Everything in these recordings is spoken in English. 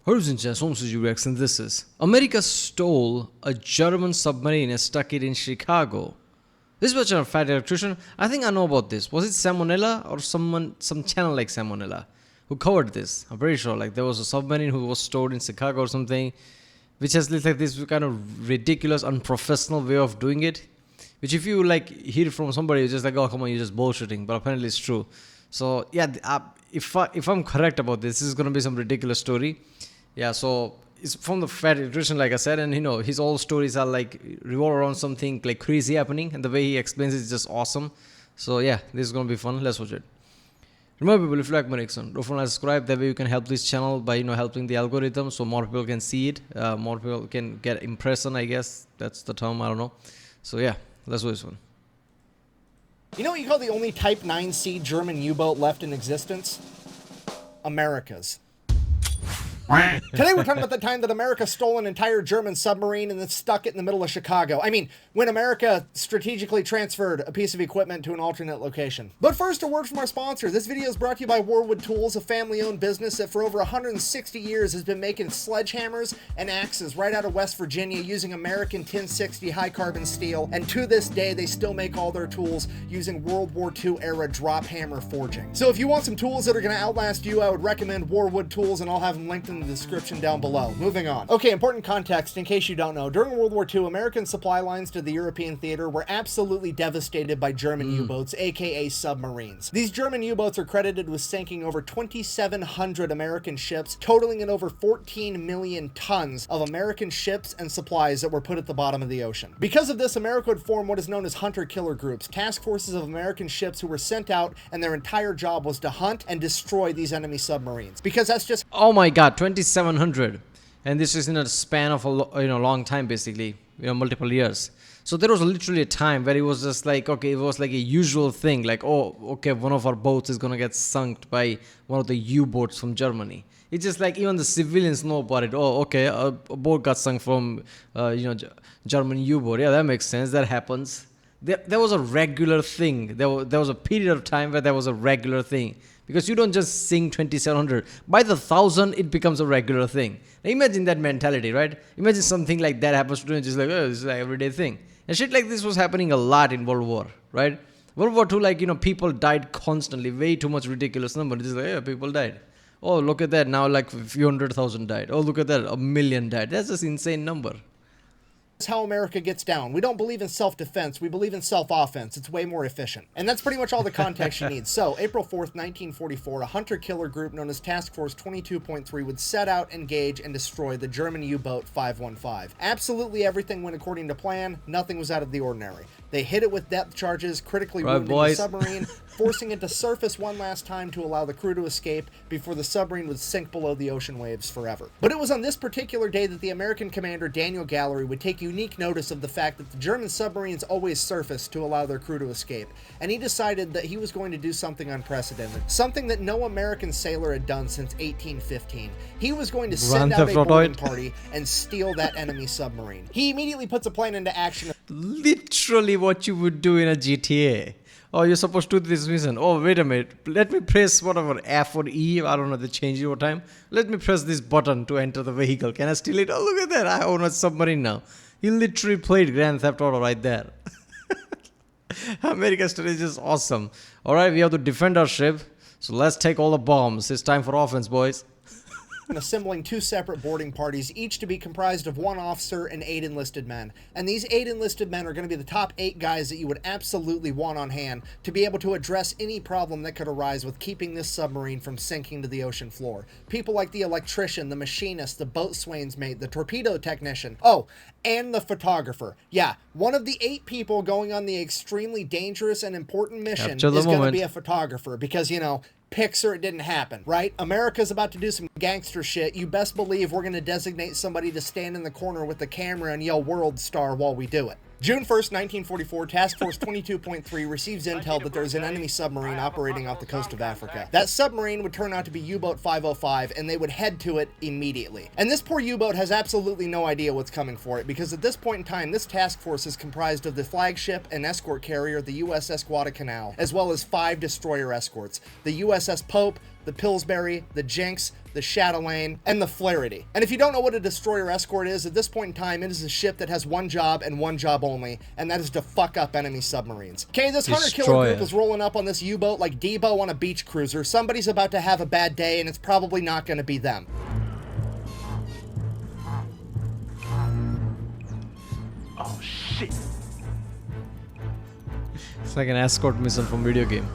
Horizon reaction. This is America stole a German submarine and stuck it in Chicago. This was a fat electrician. I think I know about this. Was it Salmonella or some channel like Salmonella who covered this? I'm pretty sure. Like there was a submarine who was stored in Chicago or something, which has like this kind of ridiculous, unprofessional way of doing it. Which if you like hear it from somebody, you're just like, oh come on, you're just bullshitting. But apparently it's true. So yeah, if I'm correct about this is gonna be some ridiculous story. Yeah, so it's from the fat electrician, like I said, and his all stories are like revolve around something like crazy happening, and the way he explains it is just awesome. So yeah, this is gonna be fun. Let's watch it. Remember, people, if you like my reaction, don't forget to subscribe. That way you can help this channel by helping the algorithm, so more people can see it, more people can get impression. I guess that's the term. I don't know. So yeah, let's do this one. You know what you call the only Type 9C German U-boat left in existence? America's. Today we're talking about the time that America stole an entire German submarine and then stuck it in the middle of Chicago. I mean, when America strategically transferred a piece of equipment to an alternate location. But first, a word from our sponsor. This video is brought to you by Warwood Tools, a family-owned business that for over 160 years has been making sledgehammers and axes right out of West Virginia using American 1060 high-carbon steel. And to this day, they still make all their tools using World War II era drop hammer forging. So if you want some tools that are going to outlast you, I would recommend Warwood Tools, and I'll have them linked in the description down below. Moving on. Okay, important context in case you don't know. During World War II, American supply lines to the European theater were absolutely devastated by German U-boats, aka submarines. These German U-boats are credited with sinking over 2,700 American ships, totaling in over 14 million tons of American ships and supplies that were put at the bottom of the ocean. Because of this, America would form what is known as hunter-killer groups, task forces of American ships who were sent out, and their entire job was to hunt and destroy these enemy submarines. Because that's just... Oh my god, 2,700. And this is in a span of a long time, basically, multiple years. So there was literally a time where it was just like, okay, it was like a usual thing, like, oh, okay, one of our boats is gonna get sunk by one of the U-boats from Germany. It's just like even the civilians know about it. Oh, okay, a boat got sunk from, German U-boat. Yeah, that makes sense. That happens. There was a regular thing. There was a period of time where there was a regular thing. Because you don't just sing 2,700. By the 1,000, it becomes a regular thing. Now imagine that mentality, right? Imagine something like that happens to you, and just like, oh, this is like everyday thing. And shit like this was happening a lot in World War, right? World War II, like, people died constantly. Way too much ridiculous number. It's just like, yeah, people died. Oh, look at that. Now, like, a few 100,000 died. Oh, look at that. 1,000,000 died. That's just insane number. That's how America gets down. We don't believe in self-defense. We believe in self-offense. It's way more efficient. And that's pretty much all the context you need. So, April 4th, 1944, a hunter-killer group known as Task Force 22.3 would set out, engage, and destroy the German U-boat 515. Absolutely everything went according to plan. Nothing was out of the ordinary. They hit it with depth charges, critically wounding the submarine, forcing it to surface one last time to allow the crew to escape before the submarine would sink below the ocean waves forever. But it was on this particular day that the American commander Daniel Gallery would take unique notice of the fact that the German submarines always surfaced to allow their crew to escape, and he decided that he was going to do something unprecedented, something that no American sailor had done since 1815. He was going to send out a boarding party and steal that enemy submarine. He immediately puts a plan into action. Literally what you would do in a GTA. Oh, you're supposed to do this mission. Oh, wait a minute. Let me press whatever, F or E. I don't know, they change it over time. Let me press this button to enter the vehicle. Can I steal it? Oh, look at that. I own a submarine now. He literally played Grand Theft Auto right there. America's strategy is awesome. Alright, we have to defend our ship. So let's take all the bombs. It's time for offense, boys. And assembling two separate boarding parties, each to be comprised of 1 officer and 8 enlisted men. And these 8 enlisted men are going to be the top 8 guys that you would absolutely want on hand to be able to address any problem that could arise with keeping this submarine from sinking to the ocean floor. People like the electrician, the machinist, the boatswain's mate, the torpedo technician. Oh, and the photographer. Yeah, one of the 8 people going on the extremely dangerous and important mission is going to be a photographer because, pics or it didn't happen, right? America's about to do some gangster shit. You best believe we're going to designate somebody to stand in the corner with the camera and yell "World Star" while we do it. June 1st, 1944, Task Force 22.3 receives intel that there's an enemy submarine operating off the coast of Africa. That submarine would turn out to be U-boat 505, and they would head to it immediately. And this poor U-boat has absolutely no idea what's coming for it, because at this point in time, this task force is comprised of the flagship and escort carrier, the USS Guadalcanal, as well as 5 destroyer escorts, the USS Pope, the Pillsbury, the Jinx, the Chatelaine, and the Flaherty. And if you don't know what a destroyer escort is, at this point in time, it is a ship that has one job and one job only, and that is to fuck up enemy submarines. Okay, this hunter-killer group is rolling up on this U-boat like Debo on a beach cruiser. Somebody's about to have a bad day, and it's probably not going to be them. Oh, shit. It's like an escort mission from video game.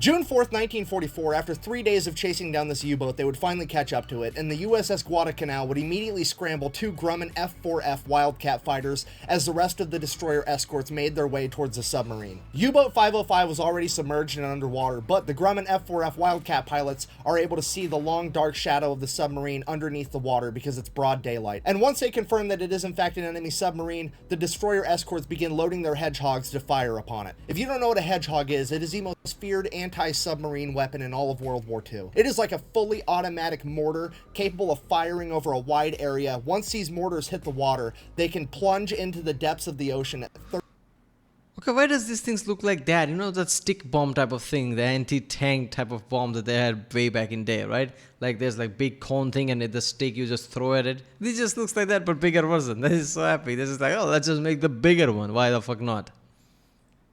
June 4th, 1944, after 3 days of chasing down this U-boat, they would finally catch up to it, and the USS Guadalcanal would immediately scramble 2 Grumman F-4F Wildcat fighters as the rest of the destroyer escorts made their way towards the submarine. U-boat 505 was already submerged and underwater, but the Grumman F-4F Wildcat pilots are able to see the long dark shadow of the submarine underneath the water because it's broad daylight. And once they confirm that it is in fact an enemy submarine, the destroyer escorts begin loading their hedgehogs to fire upon it. If you don't know what a hedgehog is, it is the most feared anti-submarine weapon in all of World War II. It is like a fully automatic mortar capable of firing over a wide area. Once these mortars hit the water, they can plunge into the depths of the ocean at 30. Okay, why does these things look like that? You know, that stick bomb type of thing, the anti-tank type of bomb that they had way back in day, right? Like there's like big cone thing and the stick you just throw at it. This just looks like that but bigger version. This is so happy. This is like, oh, let's just make the bigger one. Why the fuck not?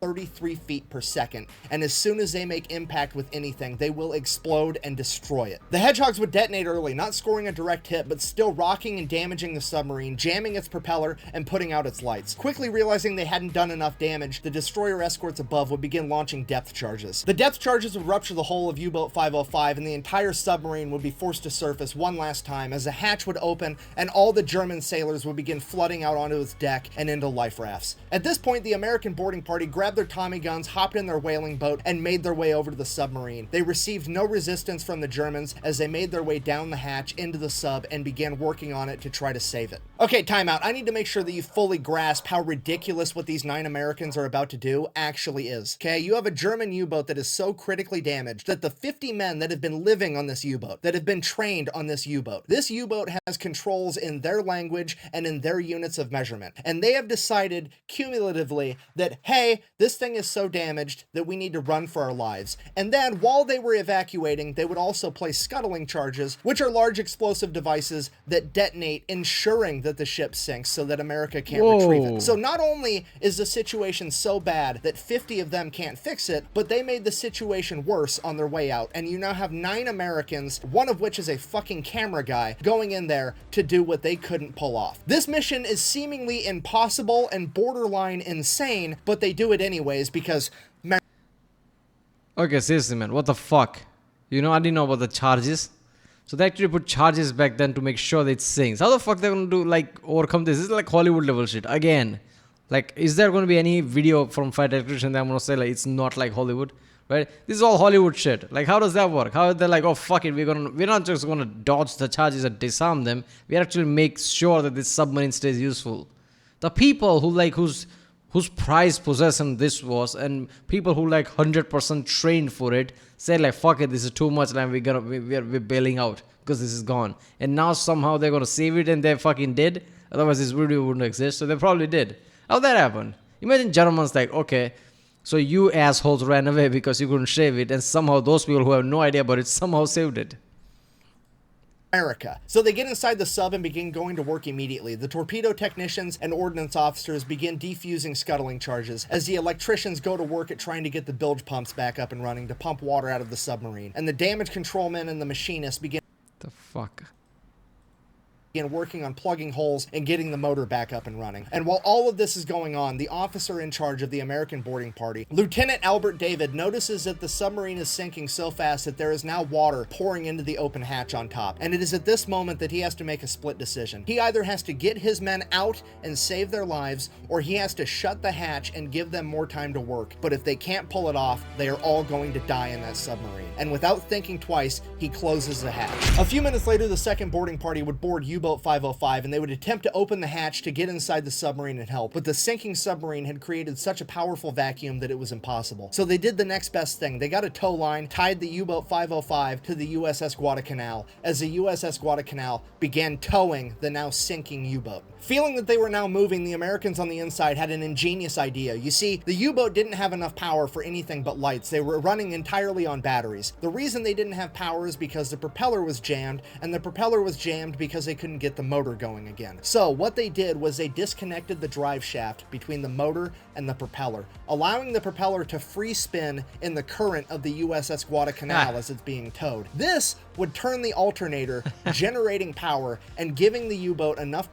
33 feet per second, and as soon as they make impact with anything, they will explode and destroy it. The hedgehogs would detonate early, not scoring a direct hit, but still rocking and damaging the submarine, jamming its propeller, and putting out its lights. Quickly realizing they hadn't done enough damage, the destroyer escorts above would begin launching depth charges. The depth charges would rupture the hull of U-boat 505, and the entire submarine would be forced to surface one last time as a hatch would open, and all the German sailors would begin flooding out onto its deck and into life rafts. At this point, the American boarding party grabbed their Tommy guns, hopped in their whaling boat, and made their way over to the submarine. They received no resistance from the Germans as they made their way down the hatch into the sub and began working on it to try to save it. Okay, time out. I need to make sure that you fully grasp how ridiculous what these 9 Americans are about to do actually is. Okay, you have a German U-boat that is so critically damaged that the 50 men that have been living on this U-boat, that have been trained on this U-boat, this U-boat has controls in their language and in their units of measurement. And they have decided cumulatively that, hey, this thing is so damaged that we need to run for our lives. And then while they were evacuating, they would also place scuttling charges, which are large explosive devices that detonate, ensuring that the ship sinks so that America can't retrieve it. So not only is the situation so bad that 50 of them can't fix it, but they made the situation worse on their way out. And you now have 9 Americans, one of which is a fucking camera guy, going in there to do what they couldn't pull off. This mission is seemingly impossible and borderline insane, but they do it anyways because... Okay, seriously, man, what the fuck? You know, I didn't know about the charges. So they actually put charges back then to make sure that it sinks. How the fuck they're gonna do, like, overcome this? This is like Hollywood level shit. Again, like, is there gonna be any video from Flight Electrician that I'm gonna say, like, it's not like Hollywood? Right? This is all Hollywood shit. Like, how does that work? How they're like, oh, fuck it, we're not just gonna dodge the charges and disarm them. We actually make sure that this submarine stays useful. The people who, like, whose prized possession this was, and people who like 100% trained for it, said like, fuck it, this is too much, and we're bailing out because this is gone. And now somehow they're gonna save it, and they fucking did. Otherwise this video wouldn't exist. So they probably did. How'd that happen? Imagine Germans like, okay, so you assholes ran away because you couldn't save it, and somehow those people who have no idea about it somehow saved it. America. So they get inside the sub and begin going to work immediately. The torpedo technicians and ordnance officers begin defusing scuttling charges as the electricians go to work at trying to get the bilge pumps back up and running to pump water out of the submarine. And the damage control men and the machinists begin working on plugging holes and getting the motor back up and running. And while all of this is going on, the officer in charge of the American boarding party, Lieutenant Albert David, notices that the submarine is sinking so fast that there is now water pouring into the open hatch on top. And it is at this moment that he has to make a split decision. He either has to get his men out and save their lives, or he has to shut the hatch and give them more time to work. But if they can't pull it off, they are all going to die in that submarine. And without thinking twice, he closes the hatch. A few minutes later, the second boarding party would board U U-boat 505 and they would attempt to open the hatch to get inside the submarine and help, but the sinking submarine had created such a powerful vacuum that it was impossible. So they did the next best thing. They got a tow line, tied the U-boat 505 to the USS Guadalcanal as the USS Guadalcanal began towing the now sinking U-boat. Feeling that they were now moving, the Americans on the inside had an ingenious idea. You see, the U-boat didn't have enough power for anything but lights. They were running entirely on batteries. The reason they didn't have power is because the propeller was jammed, and the propeller was jammed because they couldn't get the motor going again. So what they did was they disconnected the drive shaft between the motor and the propeller, allowing the propeller to free spin in the current of the USS Guadalcanal as it's being towed. This would turn the alternator, generating power and giving the U-boat enough.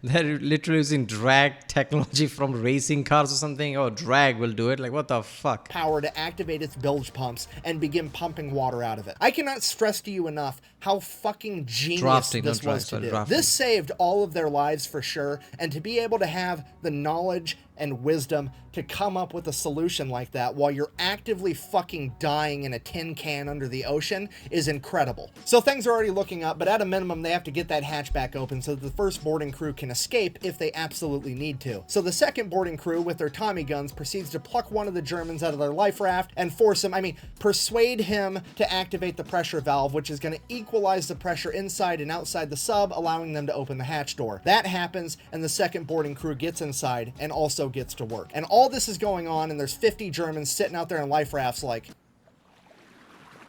They're literally using drag technology from racing cars or something. Oh, drag will do it. Like, what the fuck? Power to activate its bilge pumps and begin pumping water out of it. I cannot stress to you enough how fucking genius this was to do. This saved all of their lives for sure, and to be able to have the knowledge and wisdom to come up with a solution like that while you're actively fucking dying in a tin can under the ocean is incredible. So things are already looking up, but at a minimum they have to get that hatch back open so that the first boarding crew can escape if they absolutely need to. So the second boarding crew with their Tommy guns proceeds to pluck one of the Germans out of their life raft and force him, persuade him to activate the pressure valve, which is going to equalize the pressure inside and outside the sub, allowing them to open the hatch door. That happens, and the second boarding crew gets inside and also gets to work. And all this is going on, and there's 50 Germans sitting out there in life rafts like,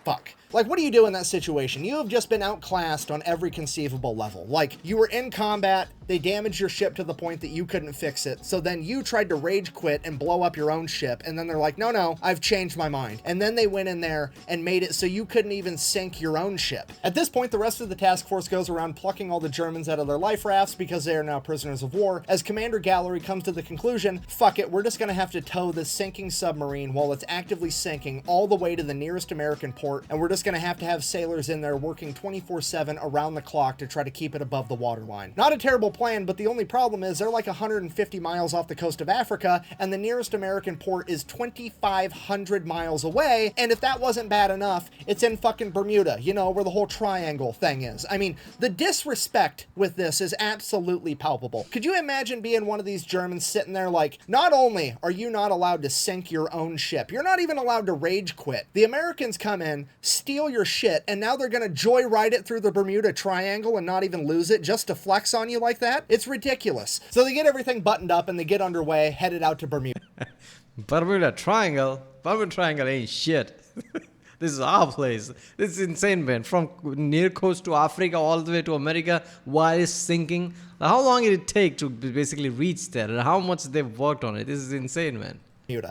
fuck. Like, what do you do in that situation? You have just been outclassed on every conceivable level. Like, you were in combat, they damaged your ship to the point that you couldn't fix it, so then you tried to rage quit and blow up your own ship, and then they're like, no, I've changed my mind. And then they went in there and made it so you couldn't even sink your own ship. At this point, the rest of the task force goes around plucking all the Germans out of their life rafts because they are now prisoners of war, as Commander Gallery comes to the conclusion, fuck it, we're just gonna have to tow this sinking submarine while it's actively sinking all the way to the nearest American port, and we're just gonna have sailors in there working 24/7 around the clock to try to keep it above the waterline. Not a terrible plan, but the only problem is they're like 150 miles off the coast of Africa, and the nearest American port is 2,500 miles away, and if that wasn't bad enough, it's in fucking Bermuda, you know, where the whole triangle thing is. The disrespect with this is absolutely palpable. Could you imagine being one of these Germans sitting there like, not only are you not allowed to sink your own ship, you're not even allowed to rage quit. The Americans come in, steal your shit, and now they're gonna joyride it through the Bermuda Triangle and not even lose it just to flex on you like that? It's ridiculous. So they get everything buttoned up and they get underway, headed out to Bermuda. Bermuda Triangle? Bermuda Triangle ain't shit. This is our place. This is insane, man. From near coast to Africa all the way to America while it's sinking. How long did it take to basically reach there? And how much they've worked on it? This is insane, man.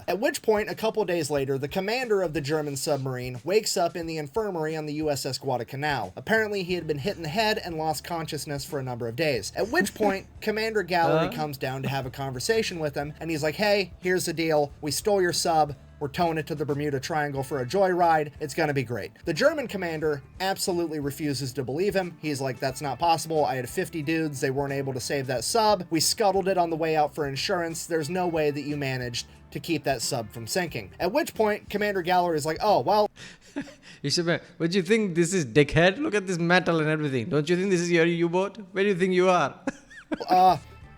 At which point, a couple days later, the commander of the German submarine wakes up in the infirmary on the USS Guadalcanal. Apparently, he had been hit in the head and lost consciousness for a number of days. At which point, Commander Gallery comes down to have a conversation with him, and he's like, hey, here's the deal. We stole your sub. We're towing it to the Bermuda Triangle for a joyride. It's gonna be great. The German commander absolutely refuses to believe him. He's like, that's not possible. I had 50 dudes. They weren't able to save that sub. We scuttled it on the way out for insurance. There's no way that you managed to keep that sub from sinking. At which point, Commander Gallery is like, oh, well. You should, but you think this is dickhead? Look at this metal and everything. Don't you think this is your U-boat? Where do you think you are?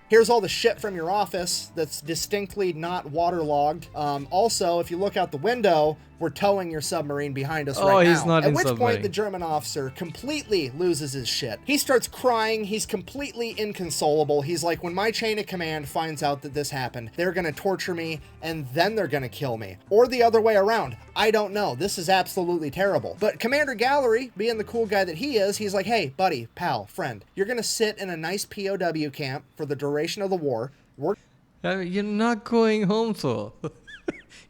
Here's all the shit from your office that's distinctly not waterlogged. Also, if you look out the window, we're towing your submarine behind us right now. He's not At in which submarine. point, the German officer completely loses his shit. He starts crying. He's completely inconsolable. He's like, when my chain of command finds out that this happened, they're going to torture me, and then they're going to kill me. Or the other way around. I don't know. This is absolutely terrible. But Commander Gallery, being the cool guy that he is, he's like, hey, buddy, pal, friend, you're going to sit in a nice POW camp for the duration of the war. You're not going home, though.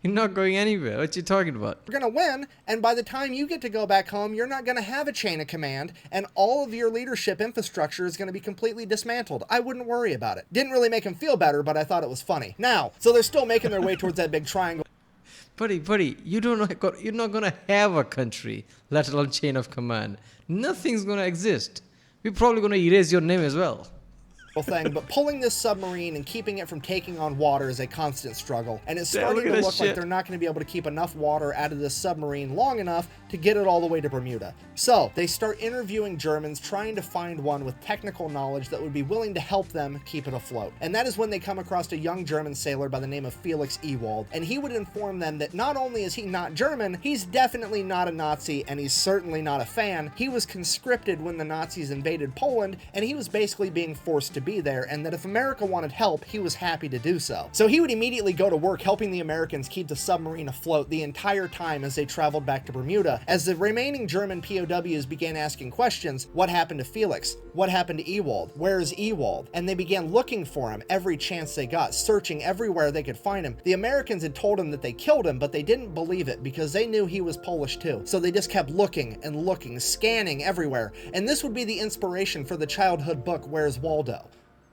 You're not going anywhere. What you talking about? We're going to win, and by the time you get to go back home, you're not going to have a chain of command, and all of your leadership infrastructure is going to be completely dismantled. I wouldn't worry about it. Didn't really make him feel better, but I thought it was funny. Now, so they're still making their way towards that big triangle. Buddy, you're not going to have a country, let alone chain of command. Nothing's going to exist. We're probably going to erase your name as well. thing, but pulling this submarine and keeping it from taking on water is a constant struggle, and it's starting look to at this look like shit. they're not going to be able to keep enough water out of this submarine long enough to get it all the way to Bermuda. So they start interviewing Germans, trying to find one with technical knowledge that would be willing to help them keep it afloat. And that is when they come across a young German sailor by the name of Felix Ewald, and he would inform them that not only is he not German, he's definitely not a Nazi, and he's certainly not a fan. He was conscripted when the Nazis invaded Poland, and he was basically being forced to be there, and that if America wanted help, he was happy to do so. So he would immediately go to work helping the Americans keep the submarine afloat the entire time as they traveled back to Bermuda. As the remaining German POWs began asking questions, what happened to Felix? What happened to Ewald? Where is Ewald? And they began looking for him every chance they got, searching everywhere they could find him. The Americans had told him that they killed him, but they didn't believe it because they knew he was Polish too. So they just kept looking and looking, scanning everywhere. And this would be the inspiration for the childhood book, Where's Waldo?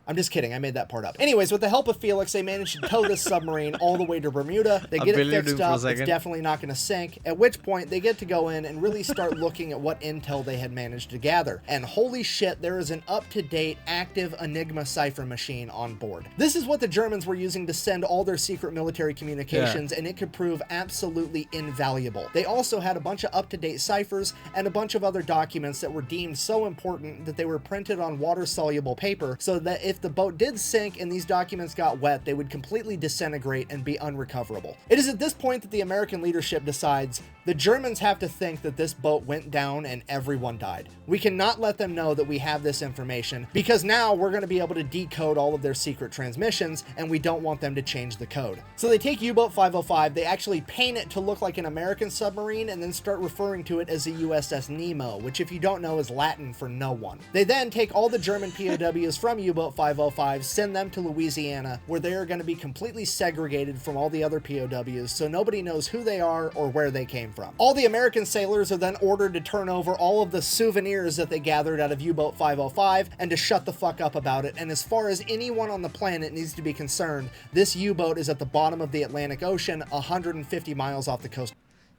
I'm just kidding, I made that part up. Anyways, with the help of Felix, they managed to tow this submarine all the way to Bermuda. They get it fixed up, it's definitely not going to sink, at which point they get to go in and really start looking at what intel they had managed to gather. And holy shit, there is an up-to-date, active Enigma cipher machine on board. This is what the Germans were using to send all their secret military communications, and it could prove absolutely invaluable. They also had a bunch of up-to-date ciphers and a bunch of other documents that were deemed so important that they were printed on water-soluble paper, so that if the boat did sink and these documents got wet, they would completely disintegrate and be unrecoverable. It is at this point that the American leadership decides the Germans have to think that this boat went down and everyone died. We cannot let them know that we have this information because now we're going to be able to decode all of their secret transmissions, and we don't want them to change the code. So they take U-Boat 505, they actually paint it to look like an American submarine and then start referring to it as the USS Nemo, which if you don't know is Latin for no one. They then take all the German POWs from U-Boat 505, send them to Louisiana, where they are going to be completely segregated from all the other POWs, so nobody knows who they are or where they came from. All the American sailors are then ordered to turn over all of the souvenirs that they gathered out of U-Boat 505 and to shut the fuck up about it. And as far as anyone on the planet needs to be concerned, this U-boat is at the bottom of the Atlantic Ocean, 150 miles off the coast.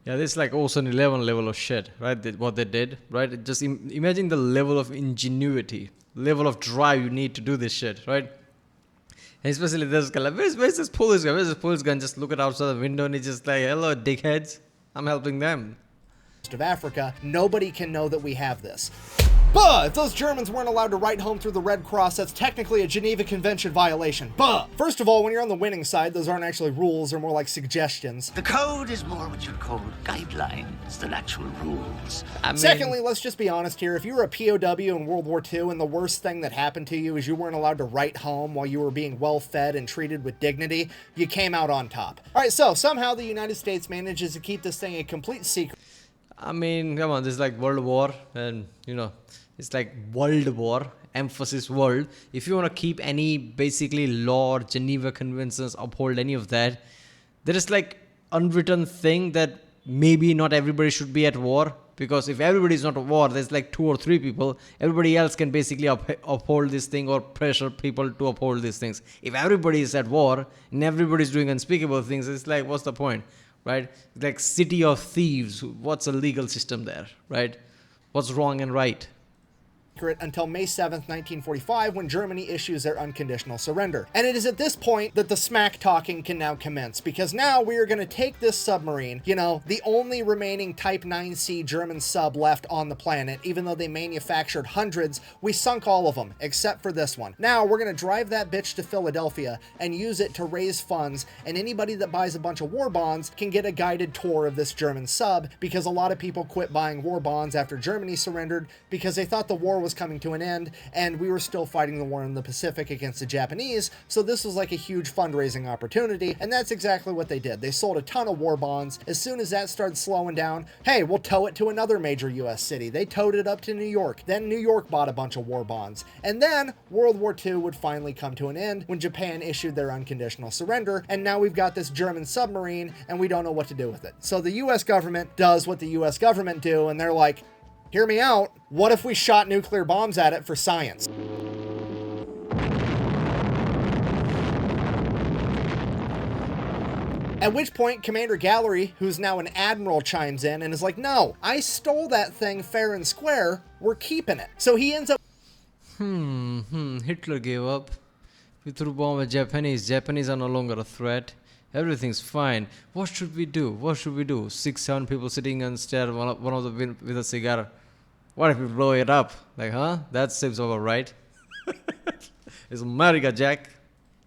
Yeah, this is like Ocean 11 level of shit, right? What they did, right? Just imagine the level of ingenuity, level of drive you need to do this shit, right? And especially this guy, like, where's this police guy? Where's this police guy? And just look at outside the window and he's just like, hello, dickheads. I'm helping them. Of Africa, nobody can know that we have this. But if those Germans weren't allowed to write home through the Red Cross, that's technically a Geneva Convention violation. But first of all, when you're on the winning side, those aren't actually rules, they're more like suggestions. The code is more what you'd call guidelines than actual rules. Secondly, let's just be honest here. If you were a POW in World War II and the worst thing that happened to you is you weren't allowed to write home while you were being well fed and treated with dignity, you came out on top. All right, so somehow the United States manages to keep this thing a complete secret. I mean, come on, this is like World War, and you know, it's like World War, emphasis world. If you want to keep any basically law or Geneva Conventions, uphold any of that, there is like unwritten thing that maybe not everybody should be at war, because if everybody is not at war, there's like 2 or 3 people, everybody else can basically uphold this thing or pressure people to uphold these things. If everybody is at war and everybody is doing unspeakable things, it's like, what's the point? Right? Like city of thieves. What's a legal system there? Right? What's wrong and right? Until May 7th, 1945, when Germany issues their unconditional surrender. And it is at this point that the smack talking can now commence, because now we are going to take this submarine, you know, the only remaining Type 9C German sub left on the planet, even though they manufactured hundreds, we sunk all of them, except for this one. Now we're going to drive that bitch to Philadelphia and use it to raise funds, and anybody that buys a bunch of war bonds can get a guided tour of this German sub, because a lot of people quit buying war bonds after Germany surrendered because they thought the war was coming to an end and we were still fighting the war in the Pacific against the Japanese, so this was like a huge fundraising opportunity, and that's exactly what they did. They sold a ton of war bonds. As soon as that started slowing down, hey, we'll tow it to another major US city. They towed it up to New York. Then New York bought a bunch of war bonds. And then World War II would finally come to an end when Japan issued their unconditional surrender, and now we've got this German submarine and we don't know what to do with it. So the US government does what the US government do, and they're like, hear me out, what if we shot nuclear bombs at it for science? At which point, Commander Gallery, who's now an admiral, chimes in and is like, no, I stole that thing fair and square, we're keeping it. So he ends up Hitler gave up. We threw bomb at Japanese. Japanese are no longer a threat. Everything's fine. What should we do? What should we do? 6, 7 people sitting and stare one of them with a cigar. What if we blow it up? Like, huh? That seems over right. It's America, Jack.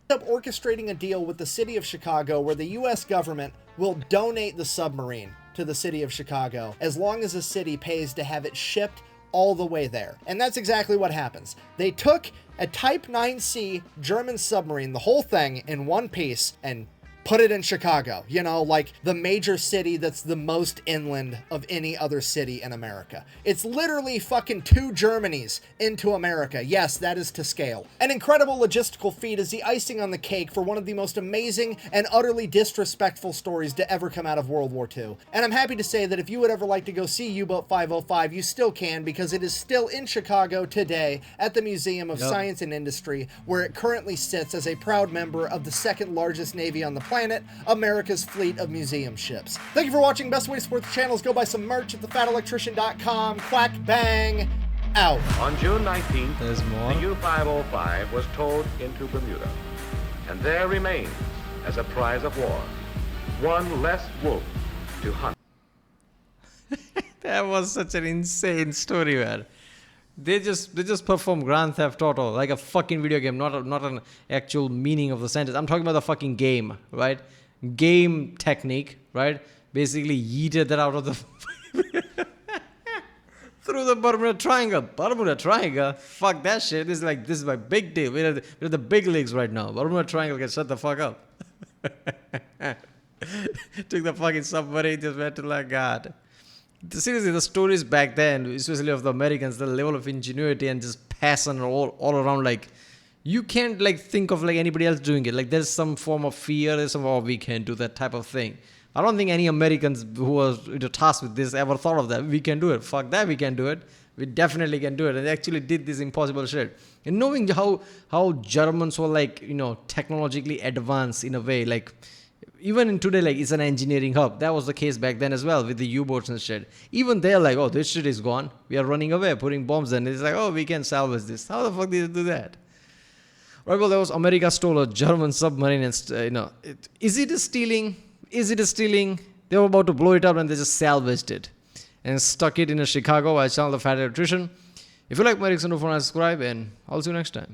Up orchestrating a deal with the city of Chicago where the U.S. government will donate the submarine to the city of Chicago as long as the city pays to have it shipped all the way there. And that's exactly what happens. They took a Type 9C German submarine, the whole thing in one piece, and put it in Chicago, you know, like the major city that's the most inland of any other city in America. It's literally fucking 2 Germanys into America. Yes, that is to scale. An incredible logistical feat is the icing on the cake for one of the most amazing and utterly disrespectful stories to ever come out of World War II. And I'm happy to say that if you would ever like to go see U-Boat 505, you still can, because it is still in Chicago today at the Museum of Science and Industry, where it currently sits as a proud member of the 2nd largest navy on the planet, America's fleet of museum ships. Thank you for watching. Best way to support the channel is go buy some merch at thefatelectrician.com. Quack bang out. On June 19th, There's more. the U-505 was towed into Bermuda, and there remains as a prize of war, one less wolf to hunt. That was such an insane story, man. They just perform Grand Theft Auto like a fucking video game, not an actual meaning of the sentence. I'm talking about the fucking game, right? Game technique, right? Basically yeeted that out of the through the Bermuda Triangle. Bermuda Triangle? Fuck that shit. This is my big deal. We're at the big leagues right now. Bermuda Triangle can shut the fuck up. Took the fucking submarine, just went to like God. Seriously, the stories back then, especially of the Americans, the level of ingenuity and just passion all around, like, you can't like think of like anybody else doing it. Like, there's some form of fear, there's some, oh, we can't do that type of thing. I don't think any Americans who was tasked with this ever thought of that. We can do it. Fuck that, we can do it. We definitely can do it. And they actually did this impossible shit. And knowing how Germans were like, you know, technologically advanced in a way, like, even in today, like, it's an engineering hub. That was the case back then as well with the U-boats and shit. Even they're like, oh, this shit is gone. We are running away, putting bombs in. It's like, oh, we can salvage this. How the fuck did they do that? Right, well, there was America stole a German submarine and, you know, is it a stealing? Is it a stealing? They were about to blow it up and they just salvaged it and stuck it in a Chicago. I channel The Fat Electrician. If you like my reaction, don't forget to subscribe, and I'll see you next time.